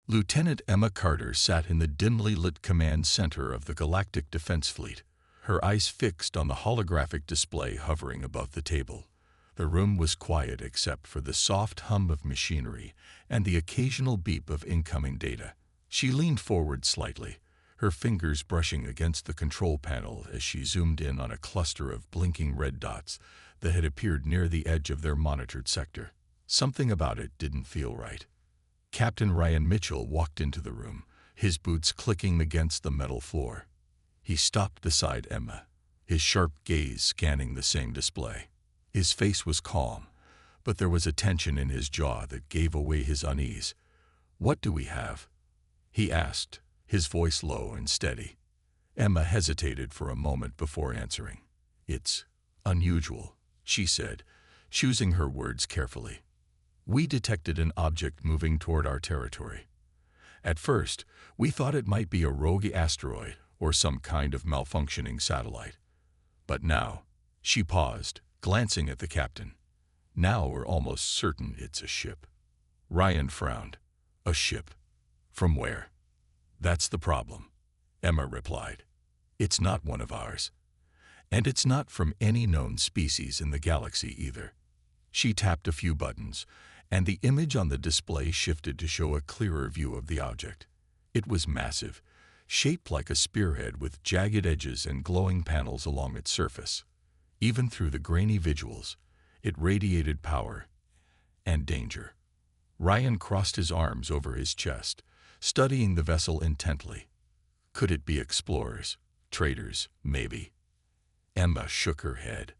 Lieutenant Emma Carter sat in the dimly lit command center of the Galactic Defense Fleet, her eyes fixed on the holographic display hovering above the table. The room was quiet except for the soft hum of machinery and the occasional beep of incoming data. She leaned forward slightly, her fingers brushing against the control panel as she zoomed in on a cluster of blinking red dots that had appeared near the edge of their monitored sector. Something about it didn't feel right. Captain Ryan Mitchell walked into the room, his boots clicking against the metal floor. He stopped beside Emma, his sharp gaze scanning the same display. His face was calm, but there was a tension in his jaw that gave away his unease. "What do we have?" he asked, his voice low and steady. Emma hesitated for a moment before answering. "It's unusual," she said, choosing her words carefully. "We detected an object moving toward our territory. At first, we thought it might be a rogue asteroid or some kind of malfunctioning satellite. But now," she paused, glancing at the captain, "now we're almost certain it's a ship." Ryan frowned. "A ship? From where?" "That's the problem," Emma replied. "It's not one of ours. And it's not from any known species in the galaxy either." She tapped a few buttons, and the image on the display shifted to show a clearer view of the object. It was massive, shaped like a spearhead with jagged edges and glowing panels along its surface. Even through the grainy visuals, it radiated power and danger. Ryan crossed his arms over his chest, studying the vessel intently. Could it be explorers, traders, maybe? Emma shook her head.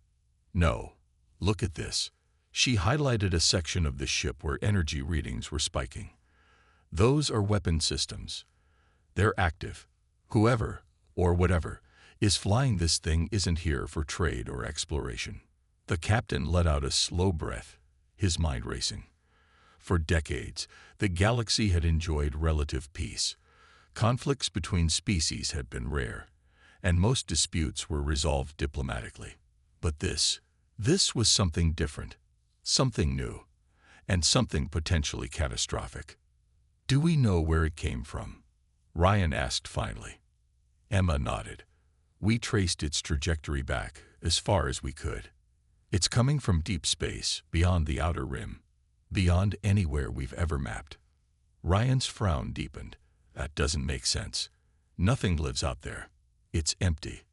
"No, look at this." She highlighted a section of the ship where energy readings were spiking. "Those are weapon systems. They're active. Whoever, or whatever, is flying this thing isn't here for trade or exploration." The captain let out a slow breath, his mind racing. For decades, the galaxy had enjoyed relative peace. Conflicts between species had been rare, and most disputes were resolved diplomatically. But this was something different, something new, and something potentially catastrophic. "Do we know where it came from?" Ryan asked finally. Emma nodded. "We traced its trajectory back as far as we could. It's coming from deep space, beyond the outer rim, beyond anywhere we've ever mapped." Ryan's frown deepened. "That doesn't make sense. Nothing lives out there. It's empty."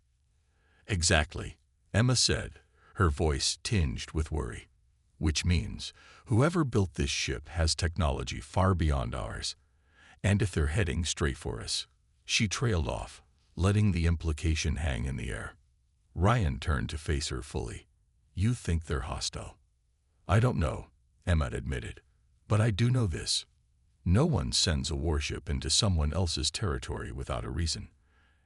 "Exactly," Emma said, her voice tinged with worry. "Which means whoever built this ship has technology far beyond ours. And if they're heading straight for us..." She trailed off, letting the implication hang in the air. Ryan turned to face her fully. "You think they're hostile?" "I don't know," Emma admitted. "But I do know this. No one sends a warship into someone else's territory without a reason.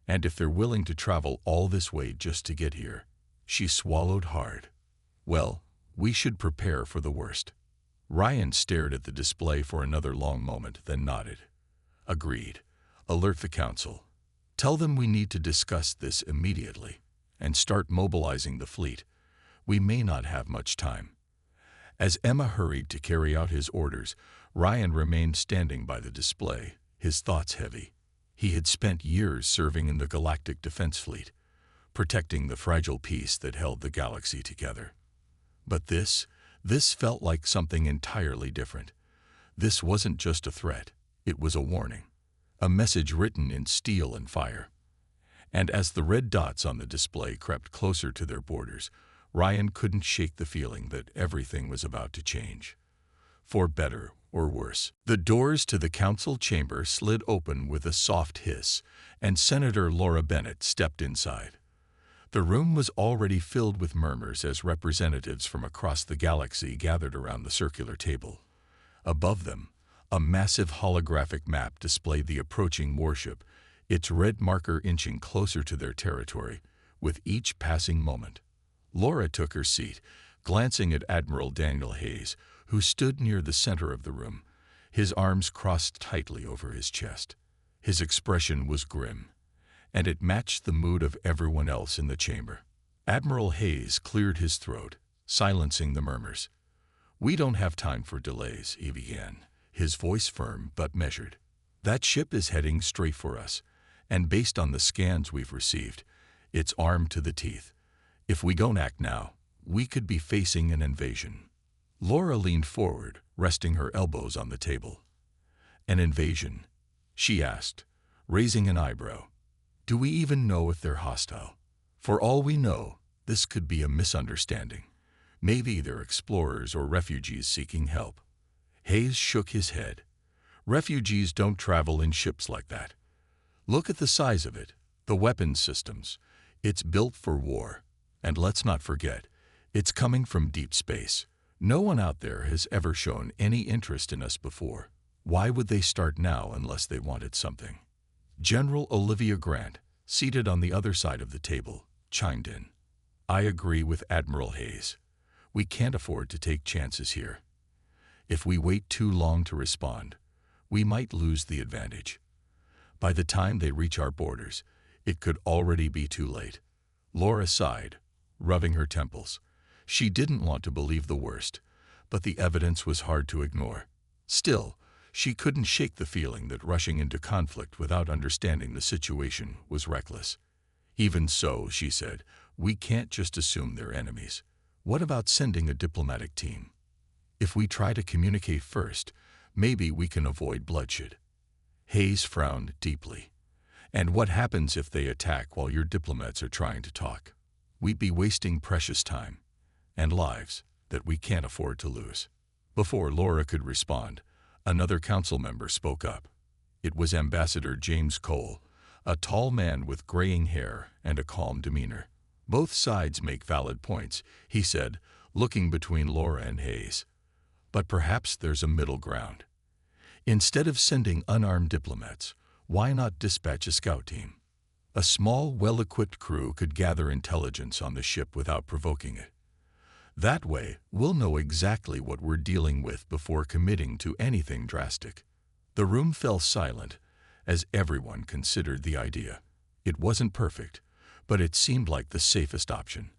And if they're willing to travel all this way just to get here..." She swallowed hard. "Well, we should prepare for the worst." Ryan stared at the display for another long moment, then nodded. "Agreed. Alert the council. Tell them we need to discuss this immediately, and start mobilizing the fleet. We may not have much time." As Emma hurried to carry out his orders, Ryan remained standing by the display, his thoughts heavy. He had spent years serving in the Galactic Defense Fleet, protecting the fragile peace that held the galaxy together. But this felt like something entirely different. This wasn't just a threat, it was a warning, a message written in steel and fire. And as the red dots on the display crept closer to their borders, Ryan couldn't shake the feeling that everything was about to change. For better or worse. The doors to the council chamber slid open with a soft hiss, and Senator Laura Bennett stepped inside. The room was already filled with murmurs as representatives from across the galaxy gathered around the circular table. Above them, a massive holographic map displayed the approaching warship, its red marker inching closer to their territory with each passing moment. Laura took her seat, glancing at Admiral Daniel Hayes, who stood near the center of the room, his arms crossed tightly over his chest. His expression was grim, and it matched the mood of everyone else in the chamber. Admiral Hayes cleared his throat, silencing the murmurs. "We don't have time for delays," he began, his voice firm but measured. That ship is heading straight for us, and based on the scans we've received, it's armed to the teeth. If we don't act now, we could be facing an invasion. Laura leaned forward, resting her elbows on the table. An invasion? She asked, raising an eyebrow. Do we even know if they're hostile? For all we know, this could be a misunderstanding. Maybe they're explorers or refugees seeking help. Hayes shook his head. Refugees don't travel in ships like that. Look at the size of it, the weapons systems. It's built for war. And let's not forget, it's coming from deep space. No one out there has ever shown any interest in us before. Why would they start now unless they wanted something? General Olivia Grant, seated on the other side of the table, chimed in. I agree with Admiral Hayes. We can't afford to take chances here. If we wait too long to respond, we might lose the advantage. By the time they reach our borders, it could already be too late. Laura sighed, rubbing her temples. She didn't want to believe the worst, but the evidence was hard to ignore. Still, she couldn't shake the feeling that rushing into conflict without understanding the situation was reckless. Even so, she said, we can't just assume they're enemies. What about sending a diplomatic team? If we try to communicate first, maybe we can avoid bloodshed. Hayes frowned deeply. And what happens if they attack while your diplomats are trying to talk? We'd be wasting precious time and lives that we can't afford to lose. Before Laura could respond, another council member spoke up. It was Ambassador James Cole, a tall man with graying hair and a calm demeanor. Both sides make valid points, he said, looking between Laura and Hayes. But perhaps there's a middle ground. Instead of sending unarmed diplomats, why not dispatch a scout team? A small, well-equipped crew could gather intelligence on the ship without provoking it. That way, we'll know exactly what we're dealing with before committing to anything drastic. The room fell silent as everyone considered the idea. It wasn't perfect, but it seemed like the safest option.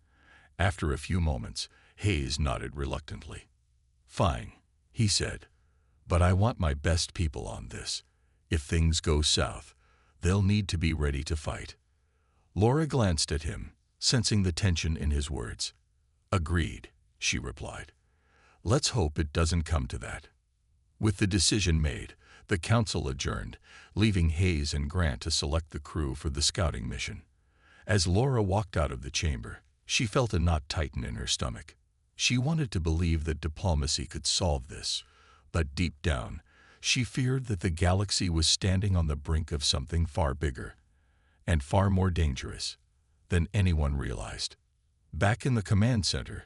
After a few moments, Hayes nodded reluctantly. Fine, he said, but I want my best people on this. If things go south, they'll need to be ready to fight. Laura glanced at him, sensing the tension in his words. Agreed, she replied. Let's hope it doesn't come to that. With the decision made, the council adjourned, leaving Hayes and Grant to select the crew for the scouting mission. As Laura walked out of the chamber, she felt a knot tighten in her stomach. She wanted to believe that diplomacy could solve this, but deep down, she feared that the galaxy was standing on the brink of something far bigger and far more dangerous than anyone realized. Back in the command center,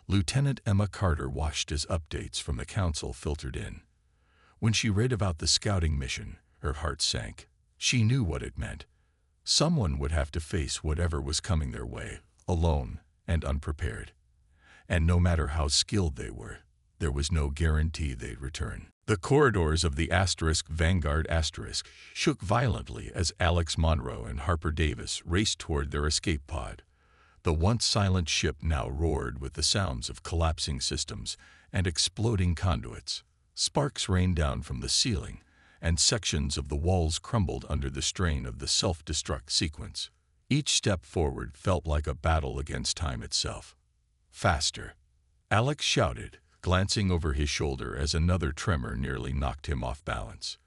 Lieutenant Emma Carter watched as updates from the council filtered in. When she read about the scouting mission, her heart sank. She knew what it meant. Someone would have to face whatever was coming their way, alone and unprepared. And no matter how skilled they were, there was no guarantee they'd return. The corridors of the Vanguard shook violently as Alex Monroe and Harper Davis raced toward their escape pod. The once silent ship now roared with the sounds of collapsing systems and exploding conduits. Sparks rained down from the ceiling, and sections of the walls crumbled under the strain of the self-destruct sequence. Each step forward felt like a battle against time itself. Faster! Alex shouted, glancing over his shoulder as another tremor nearly knocked him off balance.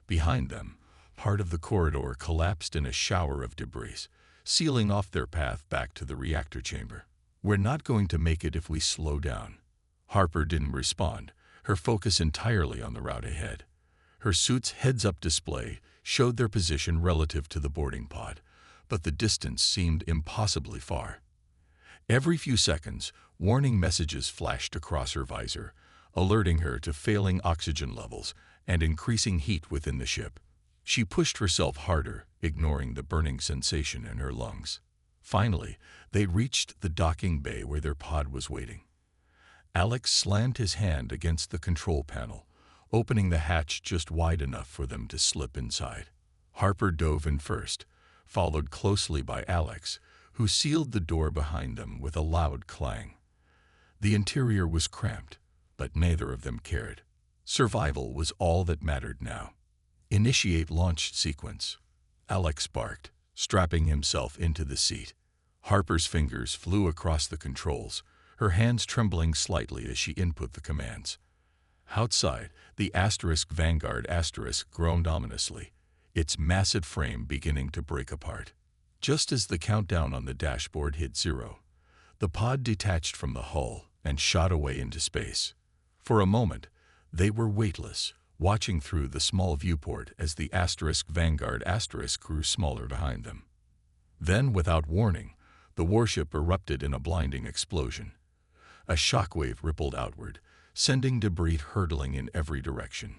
Behind them, part of the corridor collapsed in a shower of debris, sealing off their path back to the reactor chamber. We're not going to make it if we slow down. Harper didn't respond, her focus entirely on the route ahead. Her suit's heads-up display showed their position relative to the boarding pod, but the distance seemed impossibly far. Every few seconds, warning messages flashed across her visor, alerting her to failing oxygen levels and increasing heat within the ship. She pushed herself harder, ignoring the burning sensation in her lungs. Finally, they reached the docking bay where their pod was waiting. Alex slammed his hand against the control panel, opening the hatch just wide enough for them to slip inside. Harper dove in first, followed closely by Alex, who sealed the door behind them with a loud clang. The interior was cramped, but neither of them cared. Survival was all that mattered now. Initiate launch sequence. Alex barked, strapping himself into the seat. Harper's fingers flew across the controls, her hands trembling slightly as she input the commands. Outside, the Vanguard groaned ominously, its massive frame beginning to break apart. Just as the countdown on the dashboard hit 0, the pod detached from the hull and shot away into space. For a moment, they were weightless, watching through the small viewport as the Vanguard grew smaller behind them. Then, without warning, the warship erupted in a blinding explosion. A shockwave rippled outward, sending debris hurtling in every direction.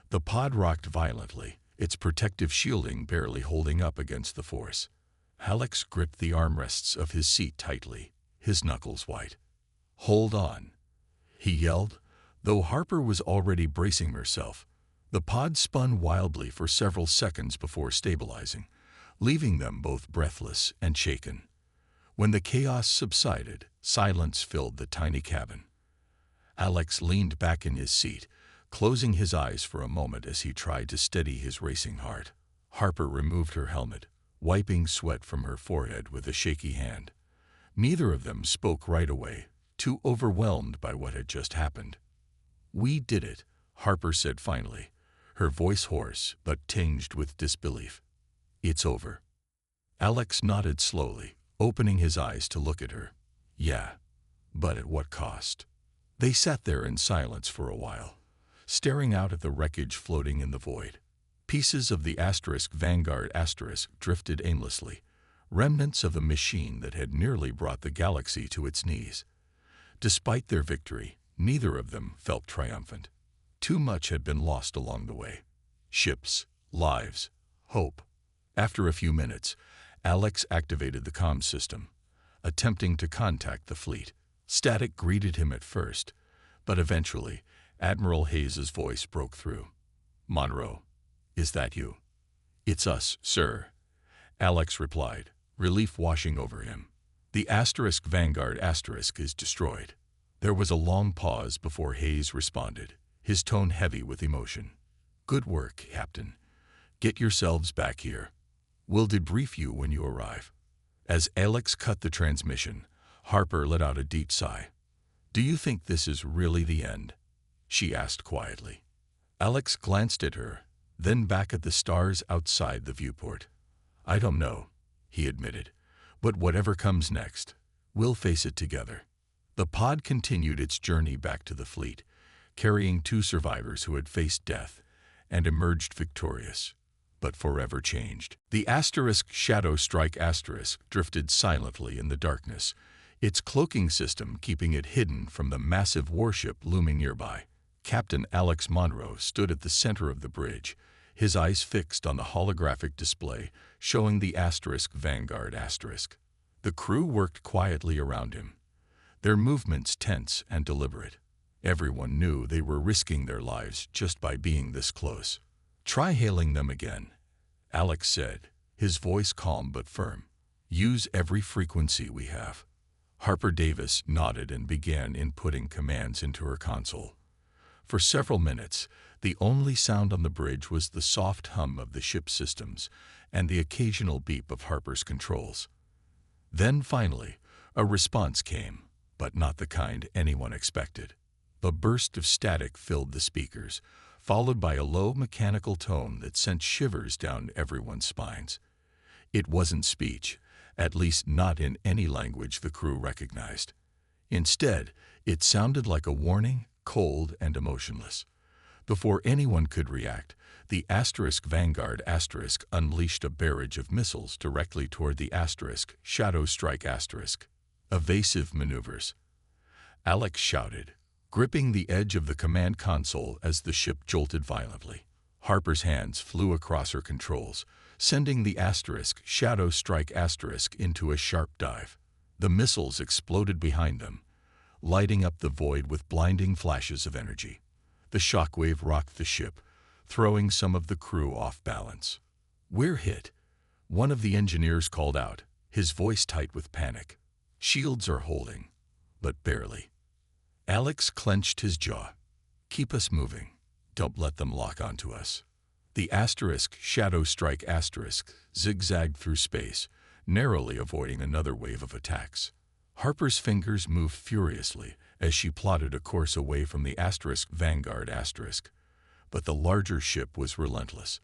The pod rocked violently, its protective shielding barely holding up against the force. Alex gripped the armrests of his seat tightly, his knuckles white. "Hold on," he yelled, though Harper was already bracing herself. The pod spun wildly for several seconds before stabilizing, leaving them both breathless and shaken. When the chaos subsided, silence filled the tiny cabin. Alex leaned back in his seat, closing his eyes for a moment as he tried to steady his racing heart. Harper removed her helmet, wiping sweat from her forehead with a shaky hand. Neither of them spoke right away, too overwhelmed by what had just happened. "We did it," Harper said finally, her voice hoarse but tinged with disbelief. "It's over." Alex nodded slowly, opening his eyes to look at her. "Yeah, but at what cost?" They sat there in silence for a while, staring out at the wreckage floating in the void. Pieces of the Vanguard drifted aimlessly, remnants of a machine that had nearly brought the galaxy to its knees. Despite their victory, neither of them felt triumphant. Too much had been lost along the way. Ships, lives, hope. After a few minutes, Alex activated the comms system, attempting to contact the fleet. Static greeted him at first, but eventually, Admiral Hayes's voice broke through. "Monroe, is that you?" "It's us, sir," Alex replied, relief washing over him. "The Vanguard is destroyed." There was a long pause before Hayes responded, his tone heavy with emotion. "Good work, Captain. Get yourselves back here. We'll debrief you when you arrive." As Alex cut the transmission, Harper let out a deep sigh. "Do you think this is really the end?" she asked quietly. Alex glanced at her, then back at the stars outside the viewport. "I don't know," he admitted, "but whatever comes next, we'll face it together." The pod continued its journey back to the fleet, carrying 2 survivors who had faced death and emerged victorious, but forever changed. The Shadow Strike drifted silently in the darkness, its cloaking system keeping it hidden from the massive warship looming nearby. Captain Alex Monroe stood at the center of the bridge, his eyes fixed on the holographic display showing the Vanguard asterisk. The crew worked quietly around him, their movements tense and deliberate. Everyone knew they were risking their lives just by being this close. "Try hailing them again," Alex said, his voice calm but firm. "Use every frequency we have." Harper Davis nodded and began inputting commands into her console. For several minutes, the only sound on the bridge was the soft hum of the ship's systems and the occasional beep of Harper's controls. Then finally, a response came, but not the kind anyone expected. A burst of static filled the speakers, followed by a low mechanical tone that sent shivers down everyone's spines. It wasn't speech, at least not in any language the crew recognized. Instead, it sounded like a warning, cold and emotionless. Before anyone could react, the Vanguard unleashed a barrage of missiles directly toward the Shadow Strike Evasive maneuvers. Alex shouted, gripping the edge of the command console as the ship jolted violently. Harper's hands flew across her controls, sending the Shadow Strike into a sharp dive. The missiles exploded behind them, lighting up the void with blinding flashes of energy. The shockwave rocked the ship, throwing some of the crew off balance. "We're hit," one of the engineers called out, his voice tight with panic. "Shields are holding, but barely." Alex clenched his jaw. "Keep us moving. Don't let them lock onto us." The Shadow Strike zigzagged through space, narrowly avoiding another wave of attacks. Harper's fingers moved furiously as she plotted a course away from the Vanguard But the larger ship was relentless.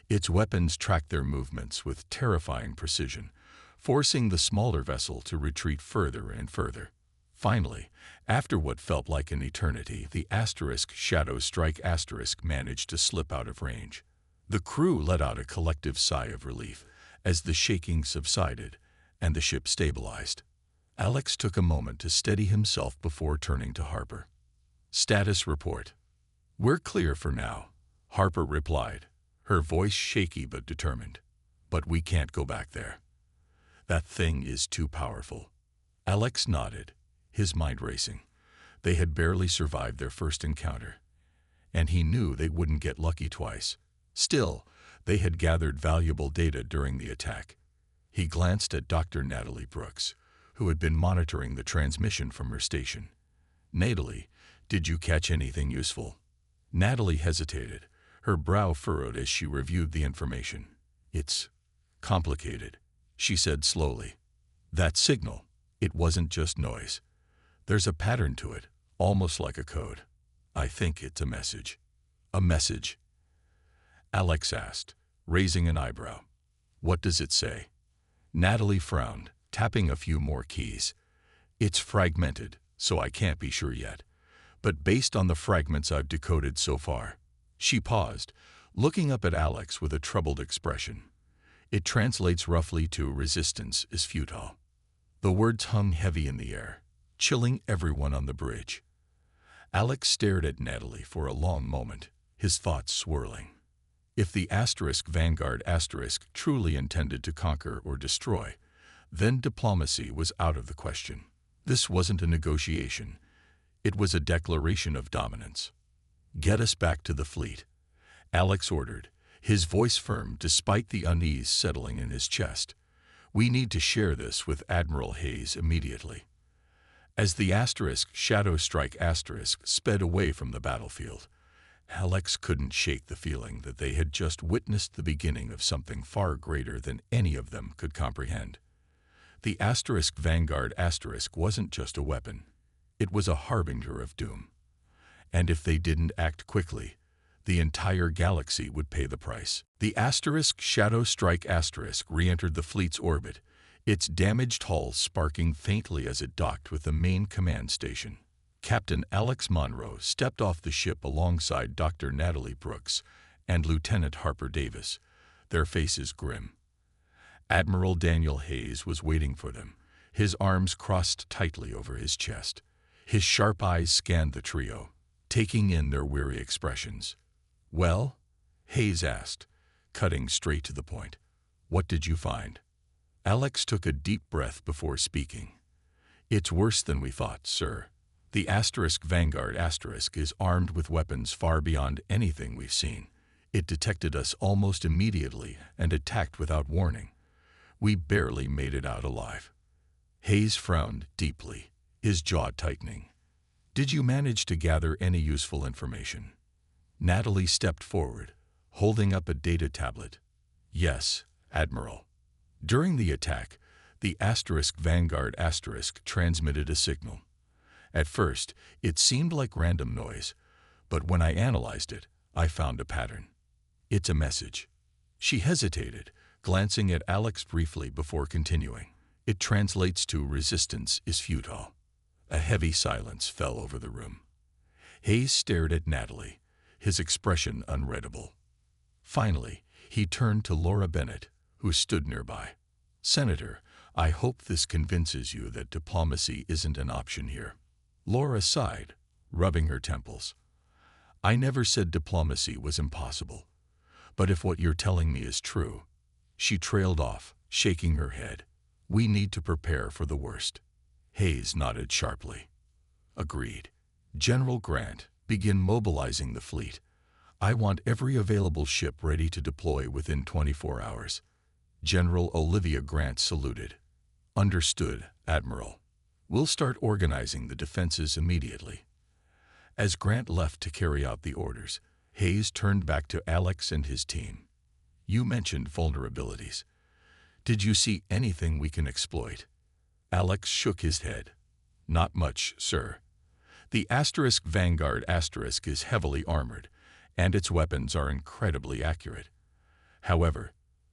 Its weapons tracked their movements with terrifying precision, forcing the smaller vessel to retreat further and further. Finally, after what felt like an eternity, the Shadow Strike managed to slip out of range. The crew let out a collective sigh of relief as the shaking subsided and the ship stabilized. Alex took a moment to steady himself before turning to Harper. "Status report." "We're clear for now," Harper replied, her voice shaky but determined. "But we can't go back there. That thing is too powerful." Alex nodded, his mind racing. They had barely survived their first encounter, and he knew they wouldn't get lucky twice. Still, they had gathered valuable data during the attack. He glanced at Dr. Natalie Brooks, who had been monitoring the transmission from her station. "Natalie, did you catch anything useful?" Natalie hesitated, her brow furrowed as she reviewed the information. "It's complicated," she said slowly. "That signal, it wasn't just noise. There's a pattern to it, almost like a code. I think it's a message." "A message?" Alex asked, raising an eyebrow. "What does it say?" Natalie frowned, tapping a few more keys. "It's fragmented, so I can't be sure yet. But based on the fragments I've decoded so far." She paused, looking up at Alex with a troubled expression. "It translates roughly to resistance is futile." The words hung heavy in the air, chilling everyone on the bridge. Alex stared at Natalie for a long moment, his thoughts swirling. If the Vanguard truly intended to conquer or destroy, then diplomacy was out of the question. This wasn't a negotiation. It was a declaration of dominance. "Get us back to the fleet," Alex ordered, his voice firm despite the unease settling in his chest. "We need to share this with Admiral Hayes immediately." As the Shadow Strike sped away from the battlefield, Alex couldn't shake the feeling that they had just witnessed the beginning of something far greater than any of them could comprehend. The Vanguard wasn't just a weapon. It was a harbinger of doom. And if they didn't act quickly, the entire galaxy would pay the price. The Shadow Strike re-entered the fleet's orbit, its damaged hull sparking faintly as it docked with the main command station. Captain Alex Monroe stepped off the ship alongside Dr. Natalie Brooks and Lieutenant Harper Davis, their faces grim. Admiral Daniel Hayes was waiting for them, his arms crossed tightly over his chest. His sharp eyes scanned the trio, taking in their weary expressions. "Well?" Hayes asked, cutting straight to the point. "What did you find?" Alex took a deep breath before speaking. "It's worse than we thought, sir. The Vanguard is armed with weapons far beyond anything we've seen. It detected us almost immediately and attacked without warning. We barely made it out alive." Hayes frowned deeply, his jaw tightening. "Did you manage to gather any useful information?" Natalie stepped forward, holding up a data tablet. "Yes, Admiral. During the attack, the Vanguard transmitted a signal. At first, it seemed like random noise, but when I analyzed it, I found a pattern. It's a message." She hesitated, glancing at Alex briefly before continuing. "It translates to resistance is futile." A heavy silence fell over the room. Hayes stared at Natalie, his expression unreadable. Finally, he turned to Laura Bennett, who stood nearby. "Senator, I hope this convinces you that diplomacy isn't an option here." Laura sighed, rubbing her temples. "I never said diplomacy was impossible. But if what you're telling me is true..." She trailed off, shaking her head. "We need to prepare for the worst." Hayes nodded sharply. "Agreed. General Grant, begin mobilizing the fleet. I want every available ship ready to deploy within 24 hours. General Olivia Grant saluted. "Understood, Admiral. We'll start organizing the defenses immediately." As Grant left to carry out the orders, Hayes turned back to Alex and his team. You mentioned vulnerabilities. Did you see anything we can exploit? Alex shook his head. Not much, sir. The Vanguard is heavily armored, and its weapons are incredibly accurate. However,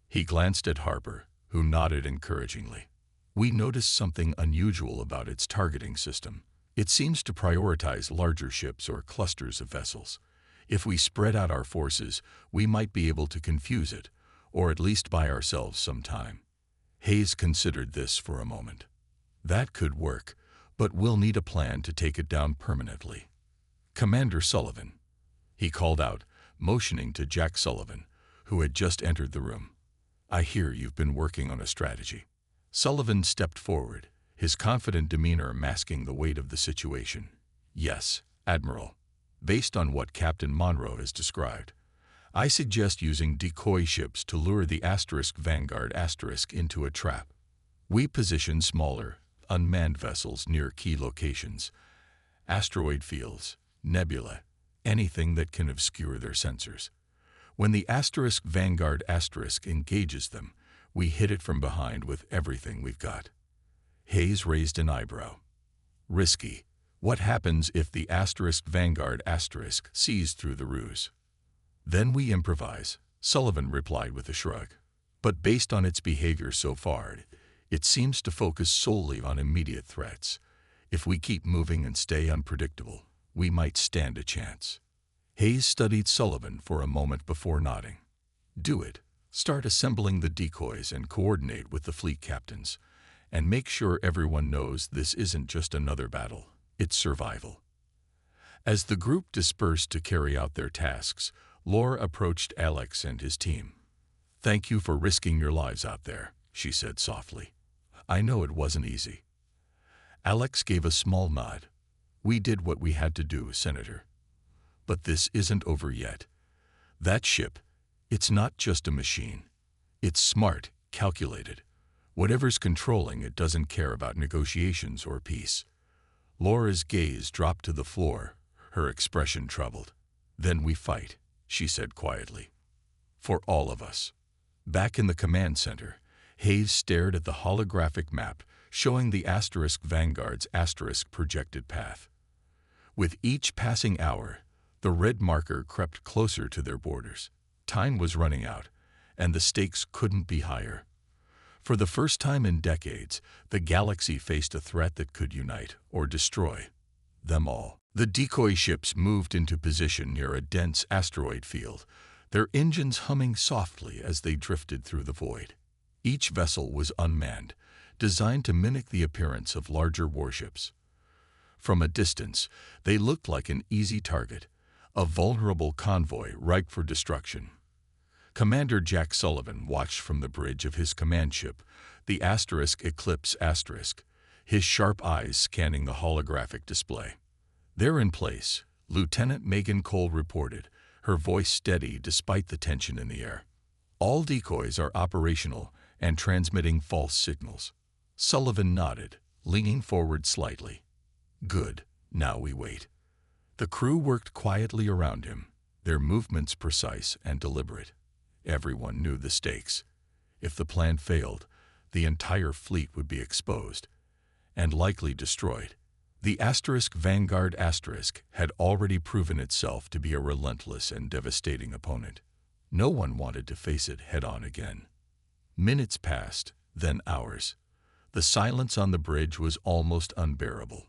he glanced at Harper, who nodded encouragingly. We noticed something unusual about its targeting system. It seems to prioritize larger ships or clusters of vessels. If we spread out our forces, we might be able to confuse it, or at least buy ourselves some time. Hayes considered this for a moment. That could work, but we'll need a plan to take it down permanently. Commander Sullivan, he called out, motioning to Jack Sullivan, who had just entered the room. I hear you've been working on a strategy. Sullivan stepped forward, his confident demeanor masking the weight of the situation. Yes, Admiral. Based on what Captain Monroe has described, I suggest using decoy ships to lure the Vanguard into a trap. We position smaller, unmanned vessels near key locations, asteroid fields, nebula, anything that can obscure their sensors. When the Vanguard engages them, we hit it from behind with everything we've got. Hayes raised an eyebrow. Risky. What happens if the Vanguard sees through the ruse? Then we improvise, Sullivan replied with a shrug. But based on its behavior so far, it seems to focus solely on immediate threats. If we keep moving and stay unpredictable, we might stand a chance. Hayes studied Sullivan for a moment before nodding. Do it. Start assembling the decoys and coordinate with the fleet captains. And make sure everyone knows this isn't just another battle, it's survival. As the group dispersed to carry out their tasks, Laura approached Alex and his team. Thank you for risking your lives out there, she said softly. I know it wasn't easy. Alex gave a small nod. We did what we had to do, Senator. But this isn't over yet. That ship, it's not just a machine. It's smart, calculated. Whatever's controlling it doesn't care about negotiations or peace. Laura's gaze dropped to the floor, her expression troubled. Then we fight, she said quietly. For all of us. Back in the command center, Hayes stared at the holographic map showing the Vanguard's projected path. With each passing hour, the red marker crept closer to their borders. Time was running out, and the stakes couldn't be higher. For the first time in decades, the galaxy faced a threat that could unite or destroy them all. The decoy ships moved into position near a dense asteroid field, their engines humming softly as they drifted through the void. Each vessel was unmanned, designed to mimic the appearance of larger warships. From a distance, they looked like an easy target, a vulnerable convoy ripe for destruction. Commander Jack Sullivan watched from the bridge of his command ship, the Eclipse *, his sharp eyes scanning the holographic display. There in place, Lieutenant Megan Cole reported, her voice steady despite the tension in the air. All decoys are operational and transmitting false signals. Sullivan nodded, leaning forward slightly. Good, now we wait. The crew worked quietly around him, their movements precise and deliberate. Everyone knew the stakes. If the plan failed, the entire fleet would be exposed and likely destroyed. The Vanguard had already proven itself to be a relentless and devastating opponent. No one wanted to face it head-on again. Minutes passed, then hours. The silence on the bridge was almost unbearable.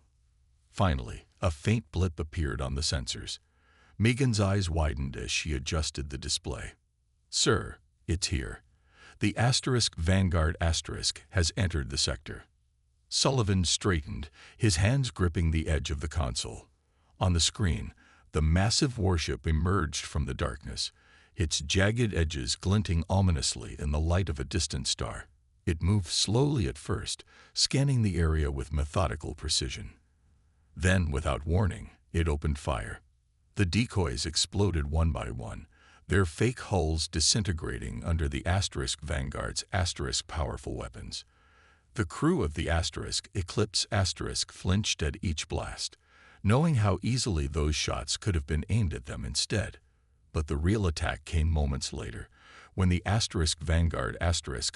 Finally, a faint blip appeared on the sensors. Megan's eyes widened as she adjusted the display. Sir, it's here. The Vanguard has entered the sector. Sullivan straightened, his hands gripping the edge of the console. On the screen, the massive warship emerged from the darkness, its jagged edges glinting ominously in the light of a distant star. It moved slowly at first, scanning the area with methodical precision. Then, without warning, it opened fire. The decoys exploded one by one, their fake hulls disintegrating under the Vanguard's powerful weapons. The crew of the Eclipse flinched at each blast, knowing how easily those shots could have been aimed at them instead. But the real attack came moments later, when the Vanguard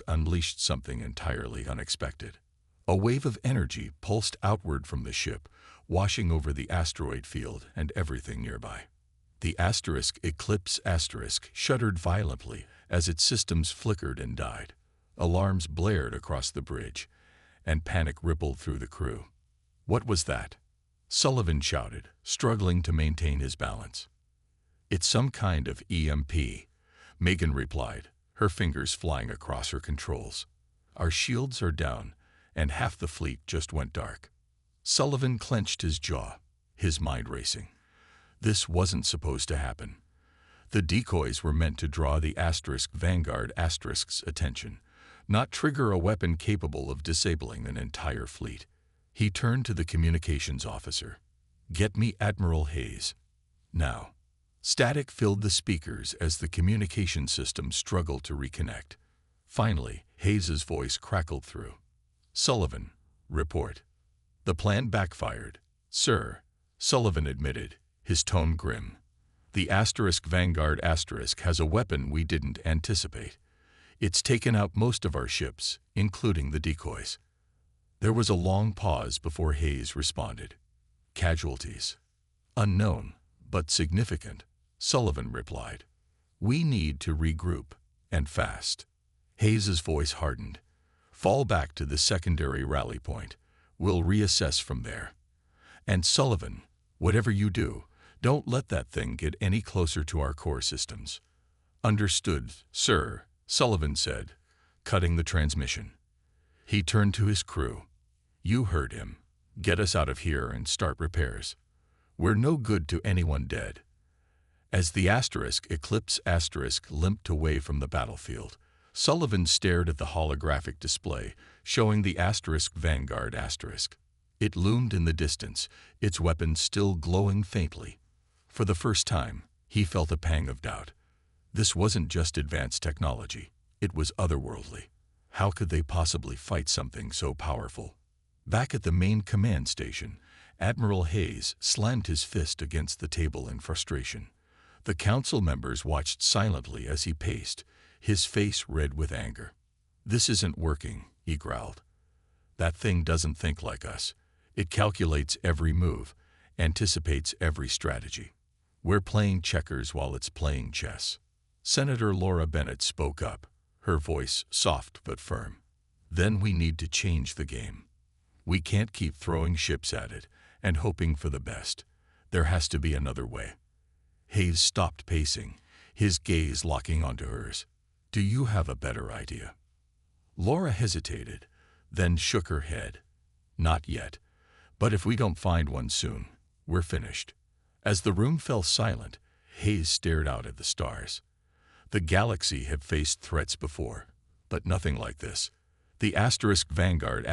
unleashed something entirely unexpected. A wave of energy pulsed outward from the ship, washing over the asteroid field and everything nearby. The Eclipse shuddered violently as its systems flickered and died. Alarms blared across the bridge, and panic rippled through the crew. "What was that?" Sullivan shouted, struggling to maintain his balance. "It's some kind of EMP," Megan replied, her fingers flying across her controls. "Our shields are down, and half the fleet just went dark." Sullivan clenched his jaw, his mind racing. This wasn't supposed to happen. The decoys were meant to draw the Vanguard attention, not trigger a weapon capable of disabling an entire fleet. He turned to the communications officer. "Get me Admiral Hayes. Now." Static filled the speakers as the communication system struggled to reconnect. Finally, Hayes's voice crackled through. "Sullivan, report." "The plan backfired, sir," Sullivan admitted, his tone grim. "The Vanguard has a weapon we didn't anticipate. It's taken out most of our ships, including the decoys." There was a long pause before Hayes responded. "Casualties? Unknown, but significant," Sullivan replied. "We need to regroup, and fast." Hayes's voice hardened. "Fall back to the secondary rally point. We'll reassess from there. And Sullivan, whatever you do, don't let that thing get any closer to our core systems." "Understood, sir," Sullivan said, cutting the transmission. He turned to his crew. "You heard him. Get us out of here and start repairs. We're no good to anyone dead." As the Eclipse limped away from the battlefield, Sullivan stared at the holographic display showing the Vanguard It loomed in the distance, its weapons still glowing faintly. For the first time, he felt a pang of doubt. This wasn't just advanced technology, it was otherworldly. How could they possibly fight something so powerful? Back at the main command station, Admiral Hayes slammed his fist against the table in frustration. The council members watched silently as he paced, his face red with anger. "This isn't working," he growled. "That thing doesn't think like us. It calculates every move, anticipates every strategy. We're playing checkers while it's playing chess." Senator Laura Bennett spoke up, her voice soft but firm. "Then we need to change the game. We can't keep throwing ships at it and hoping for the best. There has to be another way." Hayes stopped pacing, his gaze locking onto hers. "Do you have a better idea?" Laura hesitated, then shook her head. "Not yet. But if we don't find one soon, we're finished." As the room fell silent, Hayes stared out at the stars. The galaxy had faced threats before, but nothing like this. The Vanguard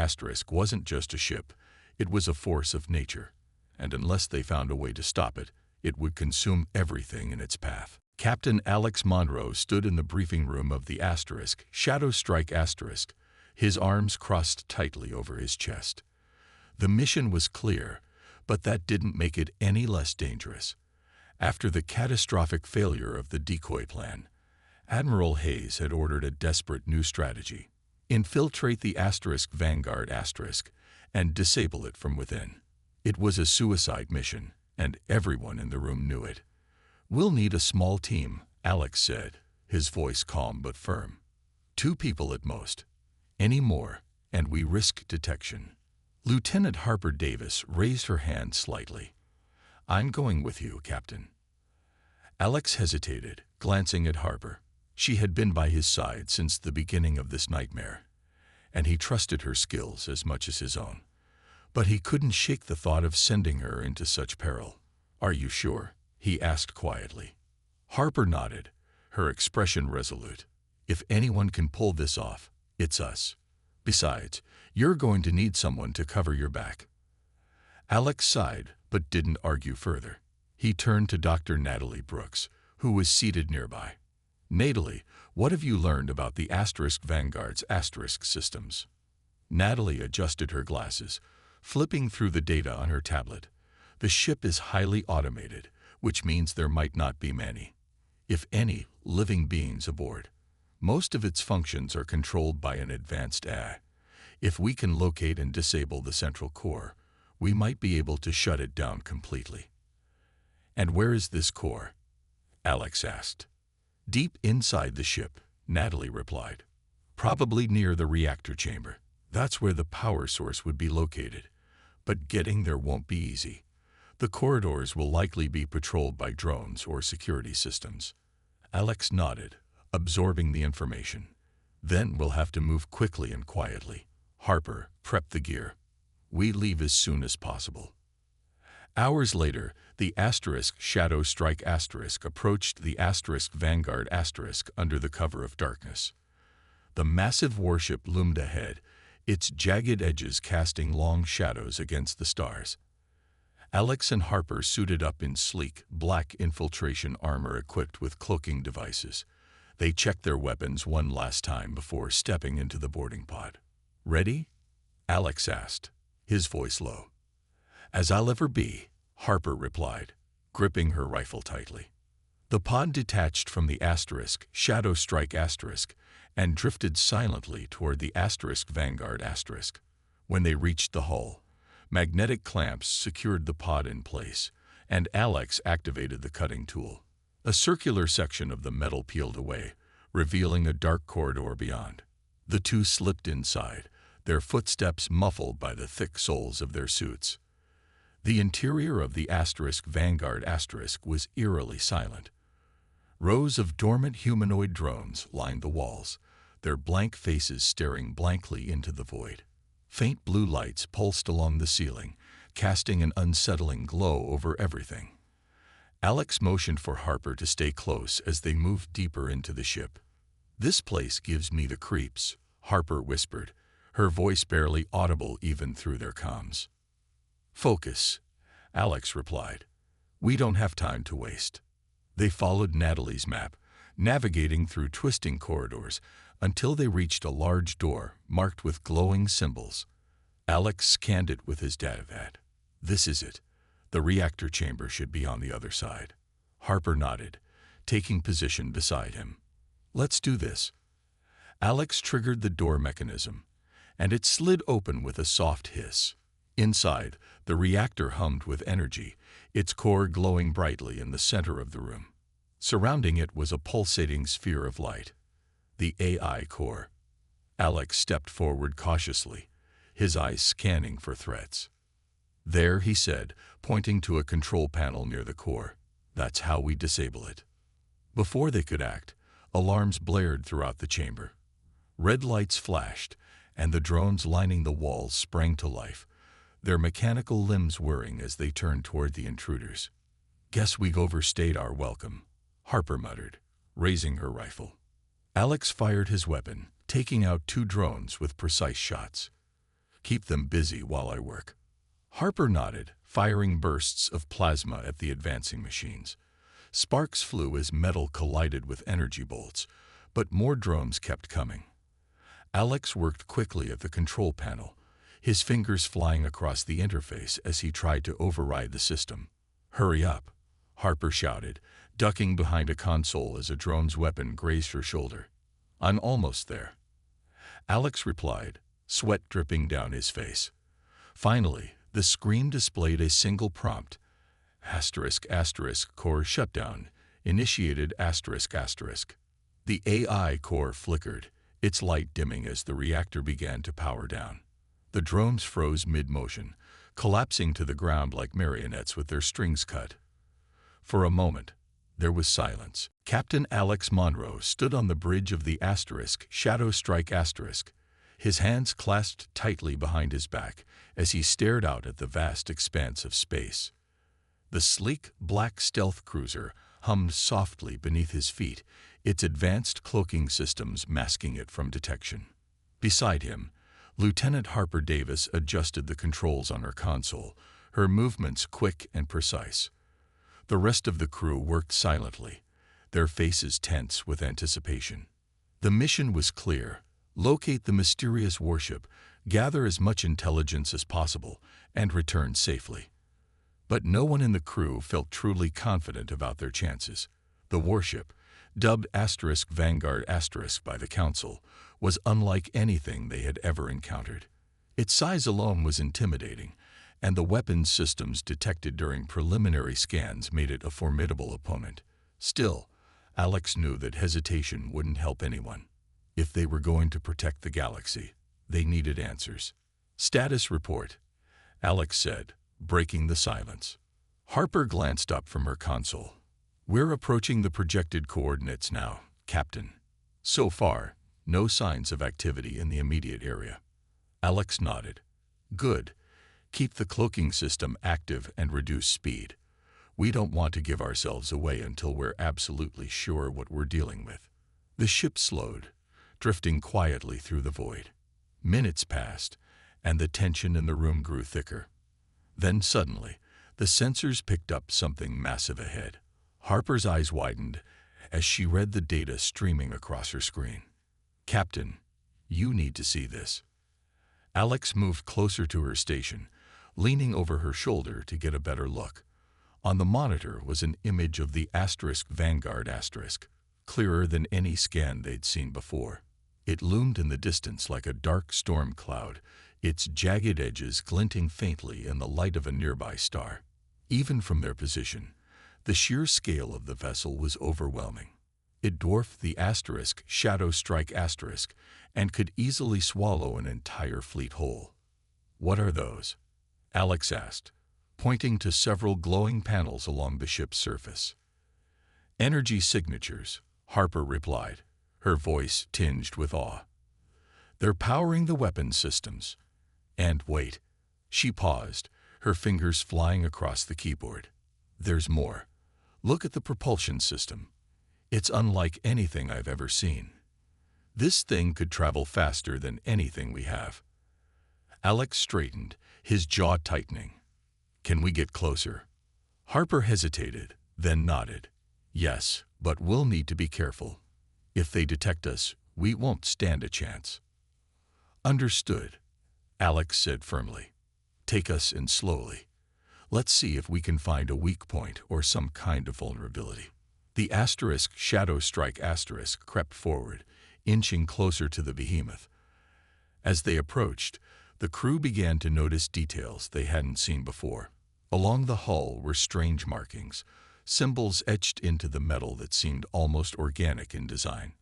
wasn't just a ship, it was a force of nature, and unless they found a way to stop it, it would consume everything in its path. Captain Alex Monroe stood in the briefing room of the Shadow Strike, his arms crossed tightly over his chest. The mission was clear, but that didn't make it any less dangerous. After the catastrophic failure of the decoy plan, Admiral Hayes had ordered a desperate new strategy: infiltrate the Vanguard and disable it from within. It was a suicide mission, and everyone in the room knew it. "We'll need a small team," Alex said, his voice calm but firm. "2 people at most. Any more, and we risk detection." Lieutenant Harper Davis raised her hand slightly. "I'm going with you, Captain." Alex hesitated, glancing at Harper. She had been by his side since the beginning of this nightmare, and he trusted her skills as much as his own. But he couldn't shake the thought of sending her into such peril. "Are you sure?" he asked quietly. Harper nodded, her expression resolute. "If anyone can pull this off, it's us. Besides, you're going to need someone to cover your back." Alex sighed, but didn't argue further. He turned to Dr. Natalie Brooks, who was seated nearby. "Natalie, what have you learned about the Vanguard's systems?" Natalie adjusted her glasses, flipping through the data on her tablet. "The ship is highly automated, which means there might not be many. if any, living beings aboard. Most of its functions are controlled by an advanced AI. If we can locate and disable the central core, we might be able to shut it down completely. And where is this core? Alex asked. Deep inside the ship, Natalie replied. Probably near the reactor chamber. That's where the power source would be located. But getting there won't be easy. The corridors will likely be patrolled by drones or security systems. Alex nodded, absorbing the information. Then we'll have to move quickly and quietly. Harper, prep the gear. We leave as soon as possible. Hours later, the Shadow Strike approached the Vanguard under the cover of darkness. The massive warship loomed ahead, its jagged edges casting long shadows against the stars. Alex and Harper suited up in sleek, black infiltration armor equipped with cloaking devices. They checked their weapons one last time before stepping into the boarding pod. Ready? Alex asked, his voice low. As I'll ever be, Harper replied, gripping her rifle tightly. The pod detached from the Shadow Strike and drifted silently toward the Vanguard . When they reached the hull, magnetic clamps secured the pod in place, and Alex activated the cutting tool. A circular section of the metal peeled away, revealing a dark corridor beyond. The two slipped inside, their footsteps muffled by the thick soles of their suits. The interior of the Vanguard was eerily silent. Rows of dormant humanoid drones lined the walls, their blank faces staring blankly into the void. Faint blue lights pulsed along the ceiling, casting an unsettling glow over everything. Alex motioned for Harper to stay close as they moved deeper into the ship. "This place gives me the creeps," Harper whispered, her voice barely audible even through their comms. "Focus," Alex replied. "We don't have time to waste." They followed Natalie's map, navigating through twisting corridors until they reached a large door marked with glowing symbols. Alex scanned it with his datapad. "This is it. The reactor chamber should be on the other side." Harper nodded, taking position beside him. "Let's do this." Alex triggered the door mechanism, and it slid open with a soft hiss. Inside, the reactor hummed with energy, its core glowing brightly in the center of the room. Surrounding it was a pulsating sphere of light. The AI core. Alex stepped forward cautiously, his eyes scanning for threats. "There," he said, pointing to a control panel near the core. "That's how we disable it." Before they could act, alarms blared throughout the chamber. Red lights flashed, and the drones lining the walls sprang to life, their mechanical limbs whirring as they turned toward the intruders. "Guess we've overstayed our welcome," Harper muttered, raising her rifle. Alex fired his weapon, taking out 2 drones with precise shots. "Keep them busy while I work." Harper nodded, firing bursts of plasma at the advancing machines. Sparks flew as metal collided with energy bolts, but more drones kept coming. Alex worked quickly at the control panel, his fingers flying across the interface as he tried to override the system. "Hurry up," Harper shouted, ducking behind a console as a drone's weapon grazed her shoulder. "I'm almost there," Alex replied, sweat dripping down his face. Finally, the screen displayed a single prompt. **** core shutdown, initiated ****. The AI core flickered, its light dimming as the reactor began to power down. The drones froze mid-motion, collapsing to the ground like marionettes with their strings cut. For a moment, there was silence. Captain Alex Monroe stood on the bridge of the Shadow Strike ***, his hands clasped tightly behind his back as he stared out at the vast expanse of space. The sleek, black stealth cruiser hummed softly beneath his feet, its advanced cloaking systems masking it from detection. Beside him, Lieutenant Harper Davis adjusted the controls on her console, her movements quick and precise. The rest of the crew worked silently, their faces tense with anticipation. The mission was clear: locate the mysterious warship, gather as much intelligence as possible, and return safely. But no one in the crew felt truly confident about their chances. The warship, dubbed *Vanguard* by the Council, was unlike anything they had ever encountered. Its size alone was intimidating, and the weapons systems detected during preliminary scans made it a formidable opponent. Still, Alex knew that hesitation wouldn't help anyone. If they were going to protect the galaxy, they needed answers. "Status report," Alex said, breaking the silence. Harper glanced up from her console. "We're approaching the projected coordinates now, Captain. So far, no signs of activity in the immediate area." Alex nodded. "Good. Keep the cloaking system active and reduce speed. We don't want to give ourselves away until we're absolutely sure what we're dealing with." The ship slowed, drifting quietly through the void. Minutes passed, and the tension in the room grew thicker. Then suddenly, the sensors picked up something massive ahead. Harper's eyes widened as she read the data streaming across her screen. "Captain, you need to see this." Alex moved closer to her station, leaning over her shoulder to get a better look. On the monitor was an image of the *Vanguard*, clearer than any scan they'd seen before. It loomed in the distance like a dark storm cloud, its jagged edges glinting faintly in the light of a nearby star. Even from their position, the sheer scale of the vessel was overwhelming. It dwarfed the Shadow Strike and could easily swallow an entire fleet whole. "What are those?" Alex asked, pointing to several glowing panels along the ship's surface. "Energy signatures," Harper replied, her voice tinged with awe. "They're powering the weapons systems. And wait." She paused, her fingers flying across the keyboard. "There's more. Look at the propulsion system. It's unlike anything I've ever seen. This thing could travel faster than anything we have." Alex straightened, his jaw tightening. "Can we get closer?" Harper hesitated, then nodded. "Yes, but we'll need to be careful. If they detect us, we won't stand a chance." "Understood," Alex said firmly. "Take us in slowly. Let's see if we can find a weak point or some kind of vulnerability." The Shadow Strike crept forward, inching closer to the behemoth. As they approached, the crew began to notice details they hadn't seen before. Along the hull were strange markings, symbols etched into the metal that seemed almost organic in design.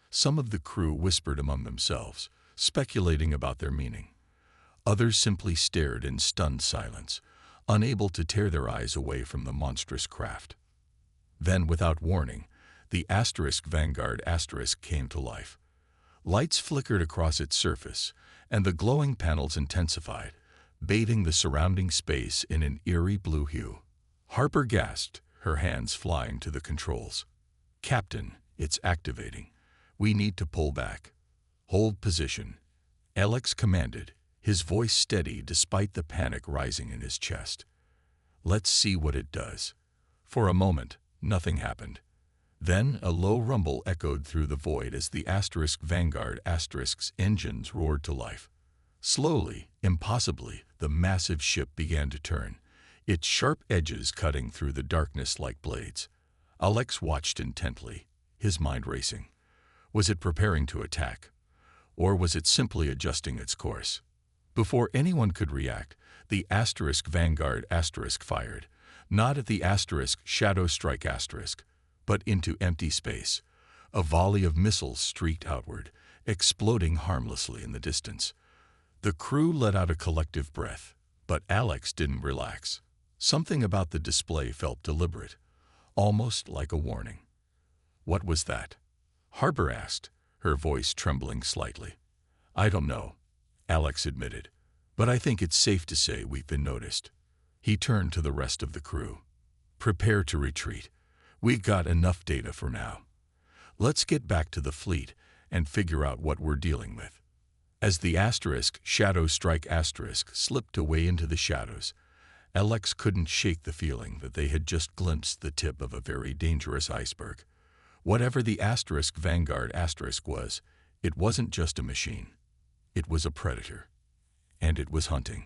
Some of the crew whispered among themselves, speculating about their meaning. Others simply stared in stunned silence, unable to tear their eyes away from the monstrous craft. Then, without warning, the Vanguard came to life. Lights flickered across its surface, and the glowing panels intensified, bathing the surrounding space in an eerie blue hue. Harper gasped, her hands flying to the controls. "Captain, it's activating. We need to pull back." "Hold position," Alex commanded, his voice steady despite the panic rising in his chest. "Let's see what it does." For a moment, nothing happened. Then a low rumble echoed through the void as the Vanguard's engines roared to life. Slowly, impossibly, the massive ship began to turn, its sharp edges cutting through the darkness like blades. Alex watched intently, his mind racing. Was it preparing to attack? Or was it simply adjusting its course? Before anyone could react, the Vanguard fired, not at the Shadow Strike but into empty space. A volley of missiles streaked outward, exploding harmlessly in the distance. The crew let out a collective breath, but Alex didn't relax. Something about the display felt deliberate, almost like a warning. "What was that?" Harper asked, her voice trembling slightly. "I don't know," Alex admitted, "but I think it's safe to say we've been noticed." He turned to the rest of the crew. "Prepare to retreat. We've got enough data for now. Let's get back to the fleet and figure out what we're dealing with." As the Shadow Strike slipped away into the shadows, Alex couldn't shake the feeling that they had just glimpsed the tip of a very dangerous iceberg. Whatever the Vanguard was, it wasn't just a machine. It was a predator. And it was hunting.